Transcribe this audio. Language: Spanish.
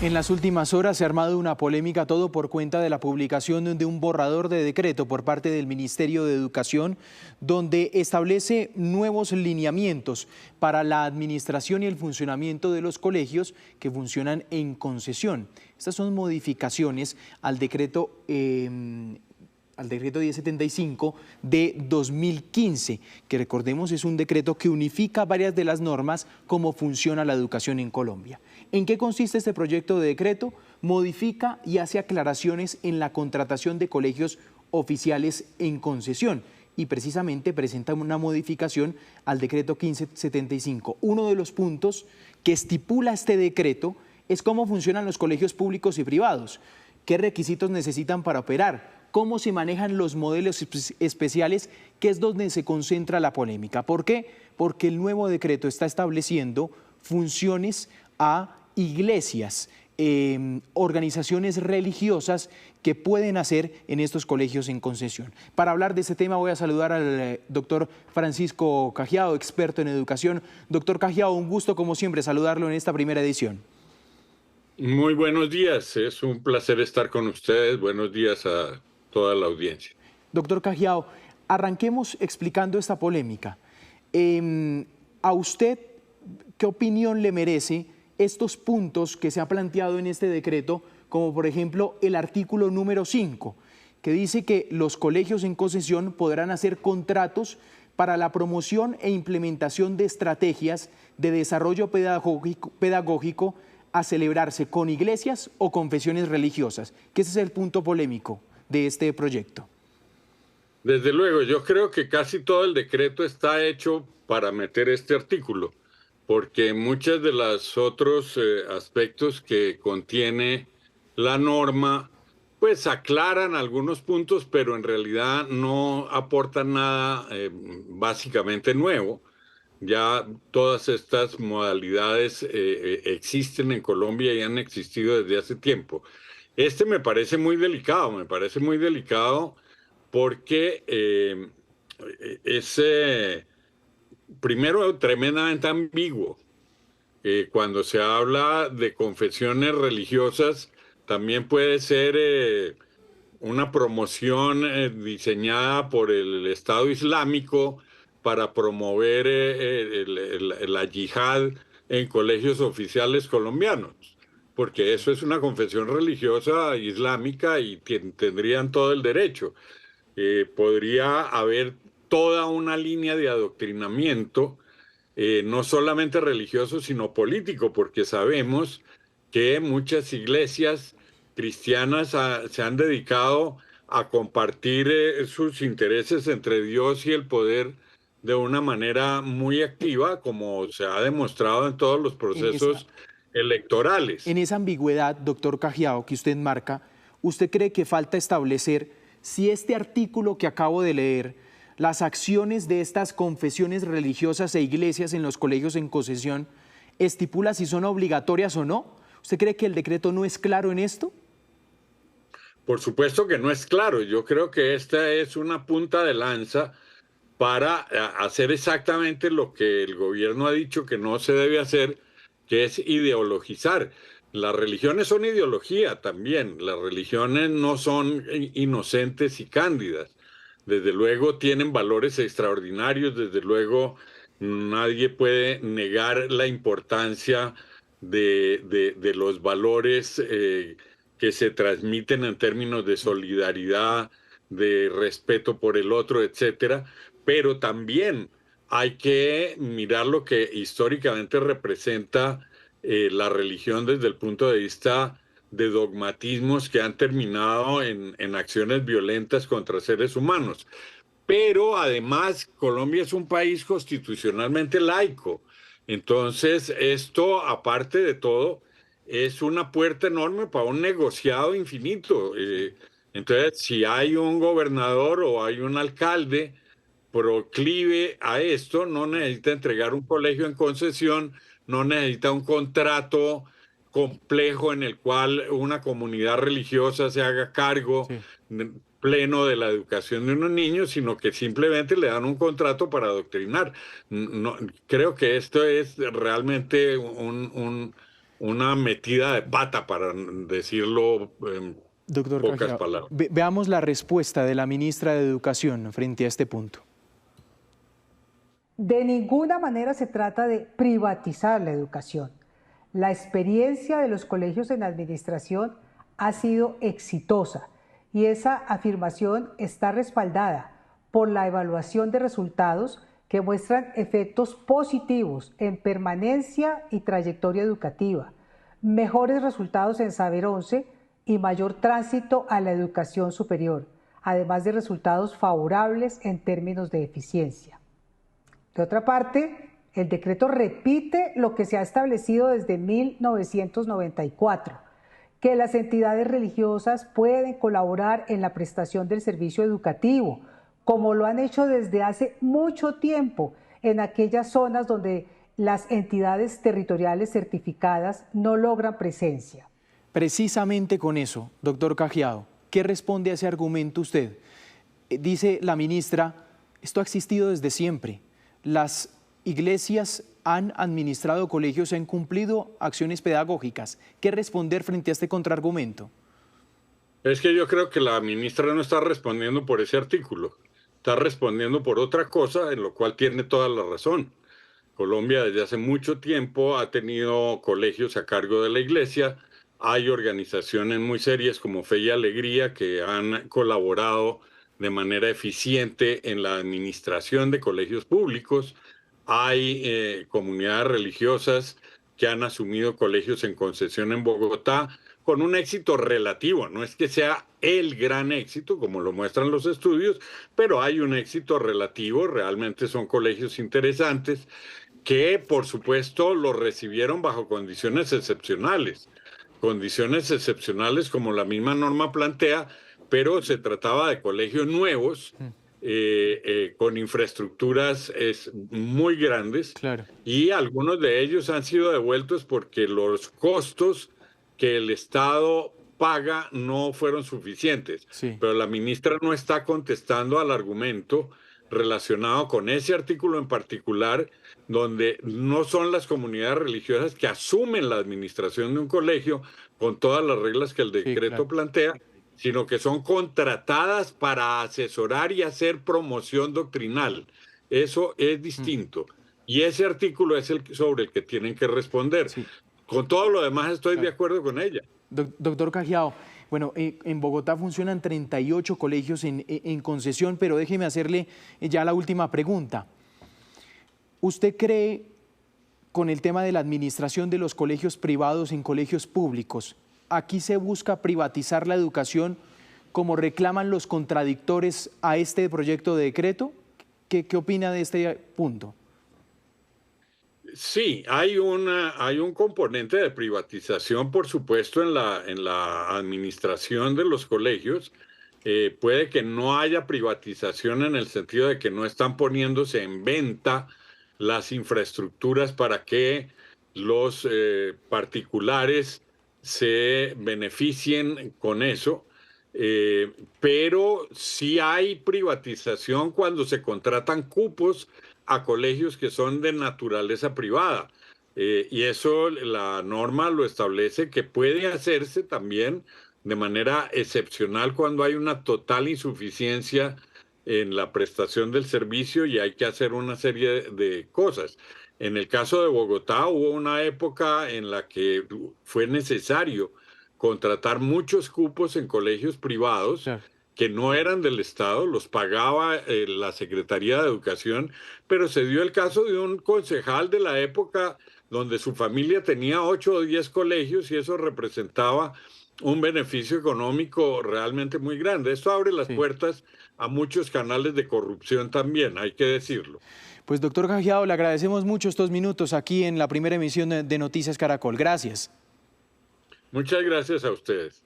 En las últimas horas se ha armado una polémica todo por cuenta de la publicación de un borrador de decreto por parte del Ministerio de Educación donde establece nuevos lineamientos para la administración y el funcionamiento de los colegios que funcionan en concesión. Estas son modificaciones al decreto 1075 de 2015, que recordemos es un decreto que unifica varias de las normas cómo funciona la educación en Colombia. ¿En qué consiste este proyecto de decreto? Modifica y hace aclaraciones en la contratación de colegios oficiales en concesión y precisamente presenta una modificación al decreto 1575. Uno de los puntos que estipula este decreto es cómo funcionan los colegios públicos y privados, qué requisitos necesitan para operar, cómo se manejan los modelos especiales, que es donde se concentra la polémica. ¿Por qué? Porque el nuevo decreto está estableciendo funciones a iglesias, organizaciones religiosas que pueden hacer en estos colegios en concesión. Para hablar de este tema voy a saludar al doctor Francisco Cajiao, experto en educación. Doctor Cajiao, un gusto como siempre saludarlo en esta primera edición. Muy buenos días, es un placer estar con ustedes. Buenos días a toda la audiencia. Doctor Cajiao, arranquemos explicando esta polémica. ¿A usted qué opinión le merece estos puntos que se ha planteado en este decreto, como por ejemplo el artículo número 5, que dice que los colegios en concesión podrán hacer contratos para la promoción e implementación de estrategias de desarrollo pedagógico a celebrarse con iglesias o confesiones religiosas? Que ese es el punto polémico de este proyecto. Desde luego, yo creo que casi todo el decreto está hecho para meter este artículo, porque muchos de los otros aspectos que contiene la norma, pues aclaran algunos puntos, pero en realidad no aportan nada básicamente nuevo. Ya todas estas modalidades existen en Colombia y han existido desde hace tiempo. Este me parece muy delicado porque es primero tremendamente ambiguo. Cuando se habla de confesiones religiosas, también puede ser una promoción diseñada por el Estado Islámico para promover la yihad en colegios oficiales colombianos, porque eso es una confesión religiosa islámica y tendrían todo el derecho. Podría haber toda una línea de adoctrinamiento, no solamente religioso, sino político, porque sabemos que muchas iglesias cristianas se han dedicado a compartir sus intereses entre Dios y el poder de una manera muy activa, como se ha demostrado en todos los procesos electorales. En esa ambigüedad, doctor Cajiao, que usted marca, ¿usted cree que falta establecer si este artículo que acabo de leer, las acciones de estas confesiones religiosas e iglesias en los colegios en concesión, estipula si son obligatorias o no? ¿Usted cree que el decreto no es claro en esto? Por supuesto que no es claro. Yo creo que esta es una punta de lanza para hacer exactamente lo que el gobierno ha dicho que no se debe hacer, que es ideologizar. Las religiones son ideología también. Las religiones no son inocentes y cándidas. Desde luego tienen valores extraordinarios, desde luego nadie puede negar la importancia de los valores que se transmiten en términos de solidaridad, de respeto por el otro, etcétera, pero también hay que mirar lo que históricamente representa la religión desde el punto de vista de dogmatismos que han terminado en acciones violentas contra seres humanos. Pero además Colombia es un país constitucionalmente laico. Entonces esto, aparte de todo, es una puerta enorme para un negociado infinito. Entonces, si hay un gobernador o hay un alcalde proclive a esto, no necesita entregar un colegio en concesión, no necesita un contrato complejo en el cual una comunidad religiosa se haga cargo Sí. pleno de la educación de unos niños, sino que simplemente le dan un contrato para adoctrinar. No, creo que esto es realmente una metida de pata, para decirlo en Doctor pocas Cajiao, palabras. Veamos la respuesta de la ministra de Educación frente a este punto. De ninguna manera se trata de privatizar la educación. La experiencia de los colegios en administración ha sido exitosa y esa afirmación está respaldada por la evaluación de resultados que muestran efectos positivos en permanencia y trayectoria educativa, mejores resultados en Saber 11 y mayor tránsito a la educación superior, además de resultados favorables en términos de eficiencia. De otra parte, el decreto repite lo que se ha establecido desde 1994, que las entidades religiosas pueden colaborar en la prestación del servicio educativo, como lo han hecho desde hace mucho tiempo en aquellas zonas donde las entidades territoriales certificadas no logran presencia. Precisamente con eso, doctor Cajiao, ¿qué responde a ese argumento usted? Dice la ministra, esto ha existido desde siempre. Las iglesias han administrado colegios, han cumplido acciones pedagógicas. ¿Qué responder frente a este contraargumento? Es que yo creo que la ministra no está respondiendo por ese artículo, está respondiendo por otra cosa, en lo cual tiene toda la razón. Colombia desde hace mucho tiempo ha tenido colegios a cargo de la iglesia, hay organizaciones muy serias como Fe y Alegría que han colaborado de manera eficiente en la administración de colegios públicos, hay comunidades religiosas que han asumido colegios en concesión en Bogotá con un éxito relativo, no es que sea el gran éxito como lo muestran los estudios, pero hay un éxito relativo, realmente son colegios interesantes que por supuesto lo recibieron bajo condiciones excepcionales como la misma norma plantea, pero se trataba de colegios nuevos, con infraestructuras muy grandes, Claro. y algunos de ellos han sido devueltos porque los costos que el Estado paga no fueron suficientes. Sí. Pero la ministra no está contestando al argumento relacionado con ese artículo en particular, donde no son las comunidades religiosas que asumen la administración de un colegio con todas las reglas que el decreto plantea, sino que son contratadas para asesorar y hacer promoción doctrinal. Eso es distinto. Y ese artículo es el sobre el que tienen que responder. Sí. Con todo lo demás estoy de acuerdo con ella. Doctor Cajiao, bueno, en Bogotá funcionan 38 colegios en concesión, pero déjeme hacerle ya la última pregunta. ¿Usted cree, con el tema de la administración de los colegios privados en colegios públicos, aquí se busca privatizar la educación como reclaman los contradictores a este proyecto de decreto? ¿Qué opina de este punto? Sí, hay un componente de privatización, por supuesto, en la administración de los colegios. Puede que no haya privatización en el sentido de que no están poniéndose en venta las infraestructuras para que los particulares se beneficien con eso, pero sí hay privatización cuando se contratan cupos a colegios que son de naturaleza privada. Y eso la norma lo establece, que puede hacerse también de manera excepcional cuando hay una total insuficiencia en la prestación del servicio y hay que hacer una serie de cosas. En el caso de Bogotá hubo una época en la que fue necesario contratar muchos cupos en colegios privados, que no eran del Estado, los pagaba la Secretaría de Educación, pero se dio el caso de un concejal de la época donde su familia tenía 8 o 10 colegios y eso representaba un beneficio económico realmente muy grande. Esto abre las puertas a muchos canales de corrupción también, hay que decirlo. Pues doctor Cajiao, le agradecemos mucho estos minutos aquí en la primera emisión de Noticias Caracol. Gracias. Muchas gracias a ustedes.